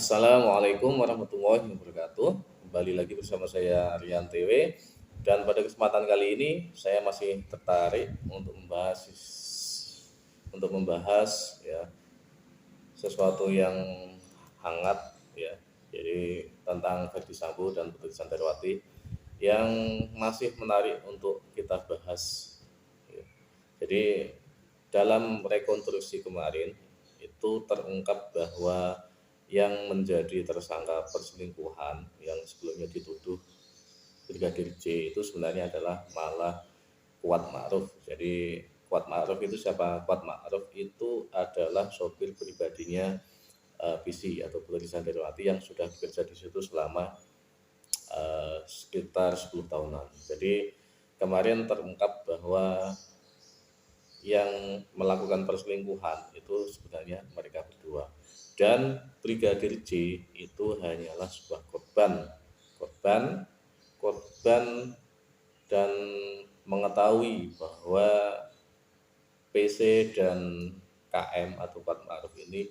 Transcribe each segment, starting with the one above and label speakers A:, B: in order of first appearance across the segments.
A: Assalamualaikum warahmatullahi wabarakatuh. Kembali lagi bersama saya Rian TW, dan pada kesempatan kali ini saya masih tertarik untuk membahas ya sesuatu yang hangat ya. Jadi tentang Ferdy Sambo dan Putri Candrawati yang masih menarik untuk kita bahas. Ya. Jadi dalam rekonstruksi kemarin itu terungkap bahwa yang menjadi tersangka perselingkuhan yang sebelumnya dituduh Brigadir J itu sebenarnya adalah malah Kuat Ma'ruf. Jadi Kuat Ma'ruf itu siapa? Kuat Ma'ruf itu adalah sopir pribadinya PC atau Putri Candrawati yang sudah bekerja di situ selama sekitar 10 tahunan. Jadi kemarin terungkap bahwa yang melakukan perselingkuhan itu sebenarnya mereka berdua, dan Brigadir J itu hanyalah sebuah korban korban dan mengetahui bahwa PC dan KM atau Kuat Ma'ruf ini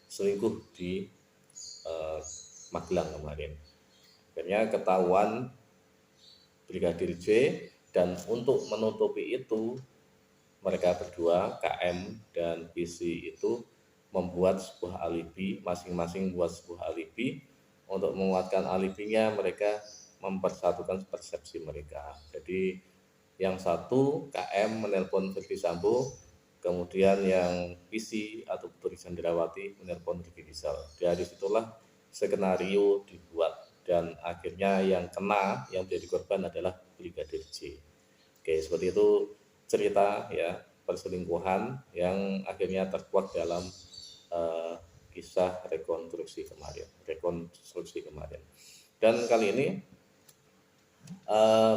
A: selingkuh di eh, Magelang kemarin. Akhirnya ketahuan Brigadir J, dan untuk menutupi itu mereka berdua, KM dan PC itu membuat sebuah alibi, masing-masing buat sebuah alibi. Untuk menguatkan alibinya, mereka mempersatukan persepsi mereka. Jadi yang satu KM menelpon Ferdy Sambo, kemudian yang PC atau Putri Candrawati menelpon Ricky Rizal. Dari situlah skenario dibuat, dan akhirnya yang menjadi korban adalah Brigadir J. Oke, seperti itu cerita ya perselingkuhan yang akhirnya terkuak dalam uh, kisah rekonstruksi kemarin. Dan kali ini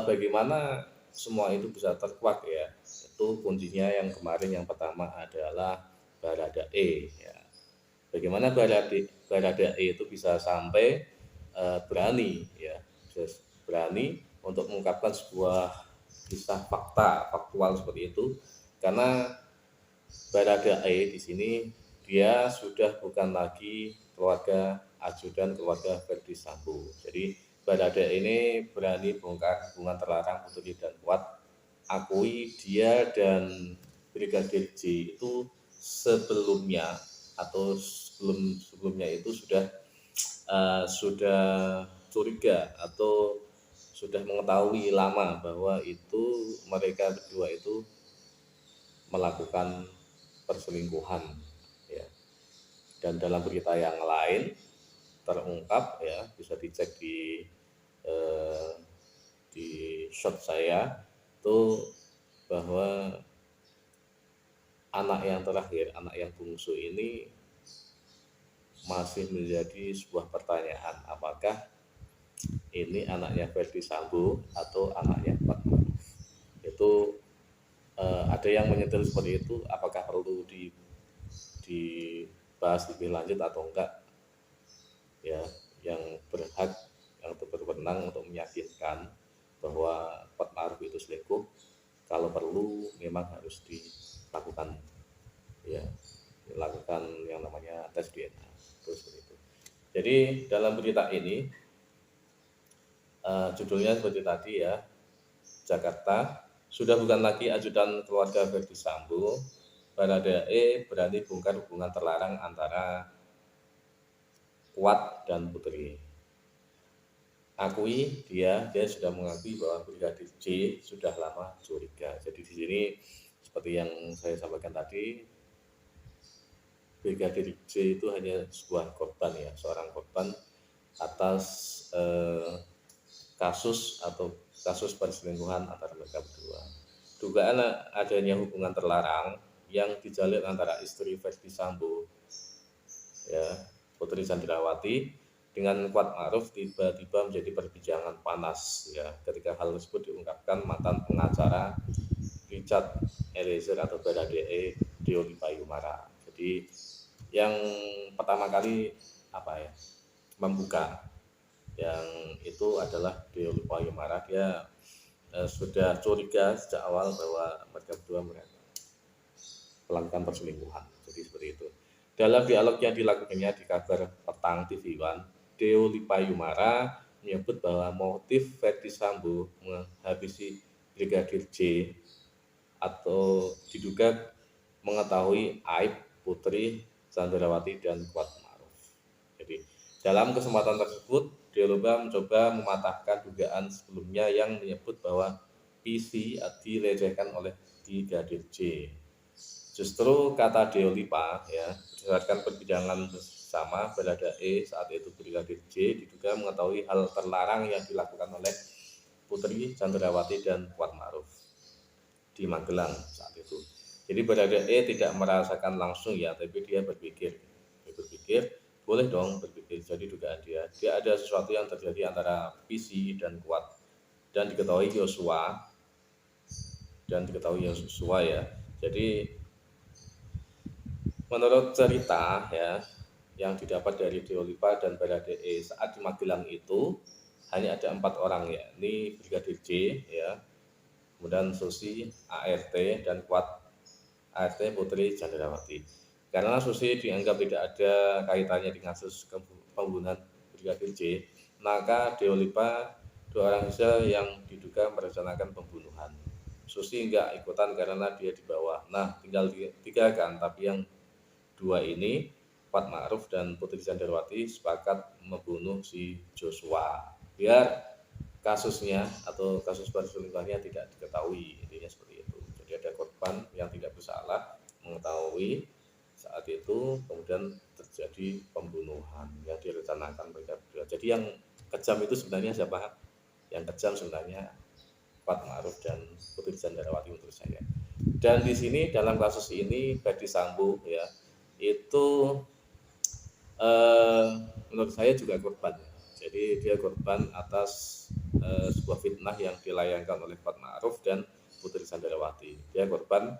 A: bagaimana semua itu bisa terkuak ya? Itu kuncinya yang kemarin, yang pertama adalah Baradae ya. Bagaimana Baradae itu bisa sampai berani ya, berani untuk mengungkapkan sebuah kisah faktual seperti itu, karena Baradae di sini dia sudah bukan lagi keluarga Ferdy Sambo. Jadi Baradae ini berani bongkar hubungan terlarang Putri dan Kuat. Akui dia dan Brigadir J itu sebelumnya atau sebelumnya itu sudah curiga atau sudah mengetahui lama bahwa itu mereka berdua itu melakukan perselingkuhan ya. Dan dalam berita yang lain terungkap ya, bisa dicek eh, di shot saya itu, bahwa anak yang terakhir, anak yang bungsu ini masih menjadi sebuah pertanyaan, apakah ini anaknya Ferdy Sambo atau anaknya Kuat Ma'ruf. Itu ada yang menyentil seperti itu, apakah perlu dibahas lebih lanjut atau enggak ya. Yang berwenang untuk meyakinkan bahwa Kuat Ma'ruf itu selingkuh, kalau perlu memang harus dilakukan ya, dilakukan yang namanya tes DNA terus begitu. Jadi dalam berita ini judulnya seperti tadi ya, Jakarta sudah bukan lagi ajudan keluarga Ferdy Sambo, Baradae berani bongkar hubungan terlarang antara Kuat dan Putri. Akui dia sudah mengakui bahwa Brigadir J sudah lama curiga. Jadi di sini seperti yang saya sampaikan tadi, Brigadir J itu hanya sebuah korban ya, seorang korban atas kasus perselingkuhan antara mereka berdua. Dugaan adanya hubungan terlarang yang dijalin antara istri Ferdy Sambo ya, Putri Candrawati, dengan Kuat Ma'ruf tiba-tiba menjadi perbincangan panas ya, ketika hal tersebut diungkapkan mantan pengacara Richard Eliezer atau Baradae Deoli Payumara. Jadi yang pertama kali membuka yang itu adalah Deoli Payumara. Dia sudah curiga sejak awal bahwa mereka berdua melakukan perselingkuhan. Jadi seperti itu. Dalam dialog yang dilakukannya di kabar petang TV One, Deo Lipayumara menyebut bahwa motif Ferdi Sambo menghabisi Brigadir J atau diduga mengetahui aib Putri Chandrawati dan Kuat Ma'ruf. Jadi dalam kesempatan tersebut, Deoloba mencoba mematahkan dugaan sebelumnya yang menyebut bahwa PC dilecehkan oleh Brigadir J. Justru kata Deolipa ya, berdasarkan perbincangan bersama Baradae saat itu Brigadir J diduga mengetahui hal terlarang yang dilakukan oleh Putri Chandrawati dan Kuat Ma'ruf di Magelang saat itu. Jadi Baradae tidak merasakan langsung ya, tapi dia berpikir boleh dong berpikir, jadi dugaan dia ada sesuatu yang terjadi antara PC dan Kuat dan diketahui Yosua ya. Jadi menurut cerita ya yang didapat dari Deolipa dan Baradae saat di Magelang itu hanya ada 4 orang ya, ini Brigadir J ya, kemudian Susi, ART dan Kuat ART Putri Chandrawati. Karena Susi dianggap tidak ada kaitannya dengan kasus pembunuhan Brigadir J, maka Deolipa 2 orang saja yang diduga merencanakan pembunuhan. Susi enggak ikutan karena dia di bawah. Nah, tinggal 3 kan, tapi yang 2 ini Kuat Ma'ruf dan Putri Chandrawati sepakat membunuh si Joshua biar kasusnya atau kasus perselingkuhannya tidak diketahui, intinya seperti itu. Jadi ada korban yang tidak bersalah mengetahui saat itu, kemudian terjadi pembunuhan yang direncanakan mereka berdua. Jadi yang kejam itu sebenarnya siapa? Yang kejam sebenarnya Kuat Ma'ruf dan Putri Chandrawati menurut saya. Dan di sini dalam kasus ini Ferdi Sambo ya itu menurut saya juga korban. Jadi dia korban atas sebuah fitnah yang dilayangkan oleh Kuat Ma'ruf dan Putri Chandrawati. Dia korban.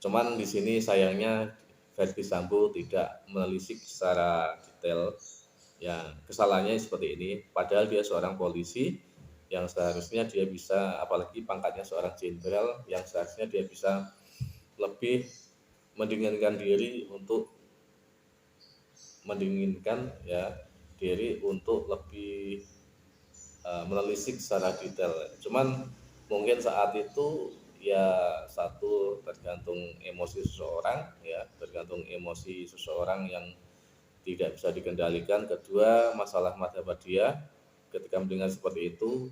A: Cuman di sini sayangnya Ferdi Sambo tidak menelisik secara detail ya kesalahannya seperti ini. Padahal dia seorang polisi yang seharusnya dia bisa, apalagi pangkatnya seorang jenderal, yang seharusnya dia bisa lebih mendinginkan diri untuk lebih menelisik secara detail. Cuman mungkin saat itu ya satu tergantung emosi seseorang yang tidak bisa dikendalikan. Kedua, masalah martabat dia ketika mendengar seperti itu,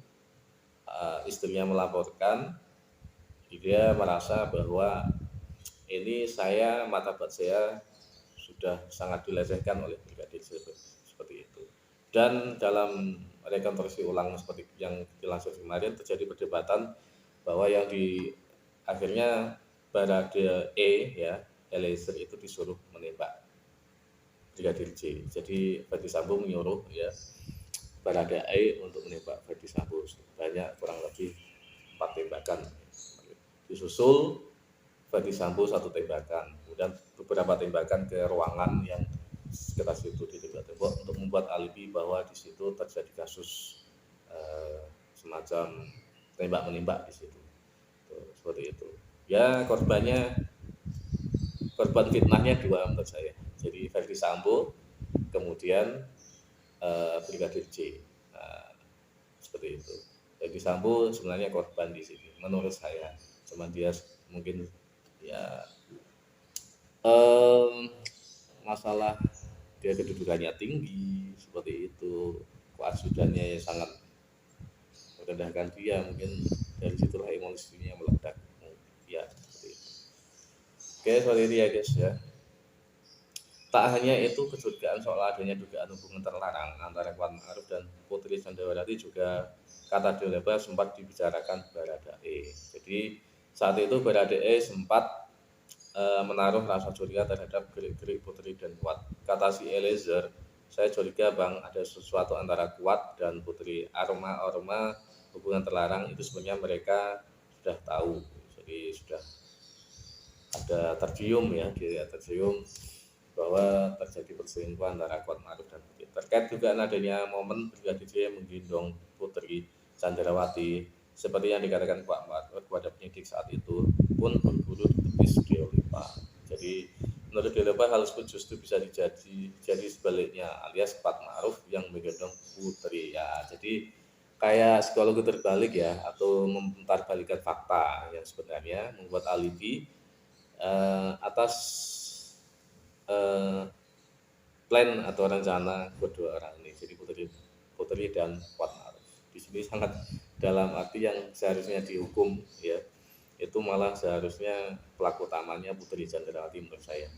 A: istrinya melaporkan, dia merasa bahwa ini martabat saya sudah sangat dilecehkan oleh Brigadir seperti itu. Dan dalam rekonstruksi ulang seperti yang dilansir kemarin terjadi perdebatan bahwa yang di akhirnya Baradae ya Eliezer itu disuruh menembak Brigadir J. Jadi Ferdi Sambo menyuruh ya Baradae untuk menembak Ferdi Sambo banyak kurang lebih 4 tembakan. Disusul Ferdi Sambo 1 tembakan, kemudian beberapa tembakan ke ruangan yang sekitar situ di tembok untuk membuat alibi bahwa di situ terjadi kasus semacam tembak menembak di situ. Seperti itu. Ya korban fitnahnya 2 menurut saya. Jadi Ferdi Sambo, kemudian Brigadir J. Seperti itu. Ferdi Sambo sebenarnya korban di sini menurut saya. Cuman dia mungkin ya masalah dia kedudukannya tinggi seperti itu, keasudannya sangat merendahkan dia, mungkin dari situlah emosinya meledak ya seperti itu. Oke, seperti itu ya guys ya. Tak hanya itu, kecurigaan soal adanya dugaan hubungan terlarang antara Kuat Ma'ruf dan Putri Chandrawati juga kata Deolipa sempat dibicarakan Baradae. Jadi saat itu Baradae sempat menaruh rasa curiga terhadap gerik-gerik Putri dan Kuat. Kata si Eliezer, saya curiga bang ada sesuatu antara Kuat dan Putri. Aroma hubungan terlarang itu sebenarnya mereka sudah tahu. Jadi sudah ada tercium bahwa terjadi perselingkuhan antara Kuat Ma'ruf dan Putri. Terkait juga adanya momen Brigadir J menggendong Putri Chandrawati seperti yang dikatakan Kuat Ma'ruf kepada penyidik saat itu pun berburu di tepis Deolipa. Jadi menurut Delopa hal tersebut justru bisa jadi sebaliknya, alias Kuat Ma'ruf yang menggendong Putri ya. Jadi kayak psikologi terbalik ya, atau memutarbalikan fakta yang sebenarnya membuat alibi atas eh, plan atau rencana kedua orang ini. Jadi Putri dan Kuat Ma'ruf di sini sangat dalam arti yang seharusnya dihukum ya, itu malah seharusnya pelaku utamanya Putri Chandrawati menurut saya.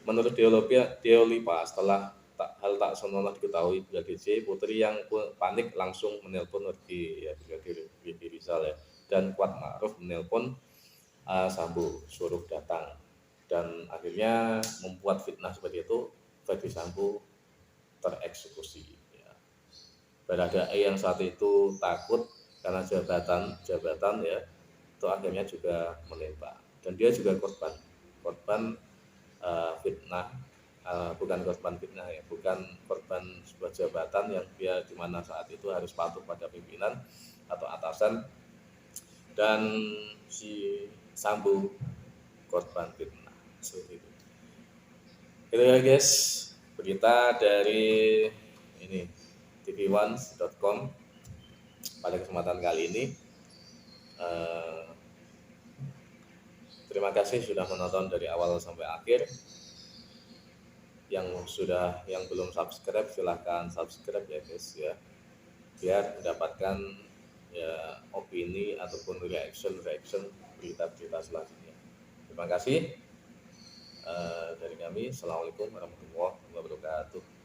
A: Menurut Deolipa, setelah hal tak senonoh diketahui Brigadir J, Putri yang panik langsung menelpon ya, Brigadir Rizal ya, dan Kuat Ma'ruf menelpon Sambo suruh datang, dan akhirnya membuat fitnah seperti itu. Verdi Sambo tereksekusi ya. Baradae yang saat itu takut karena jabatan ya, itu akhirnya juga menembak, dan dia juga korban fitnah, bukan korban fitnah ya, bukan korban sebuah jabatan yang dia di mana saat itu harus patuh pada pimpinan atau atasan, dan si Sambo korban fitnah seperti itu. Itu ya guys, berita dari ini tv1.com pada kesempatan kali ini. Terima kasih sudah menonton dari awal sampai akhir. Yang belum subscribe silahkan subscribe ya guys ya, biar mendapatkan ya opini ataupun reaction berita-berita selanjutnya. Terima kasih dari kami. Assalamualaikum warahmatullahi wabarakatuh.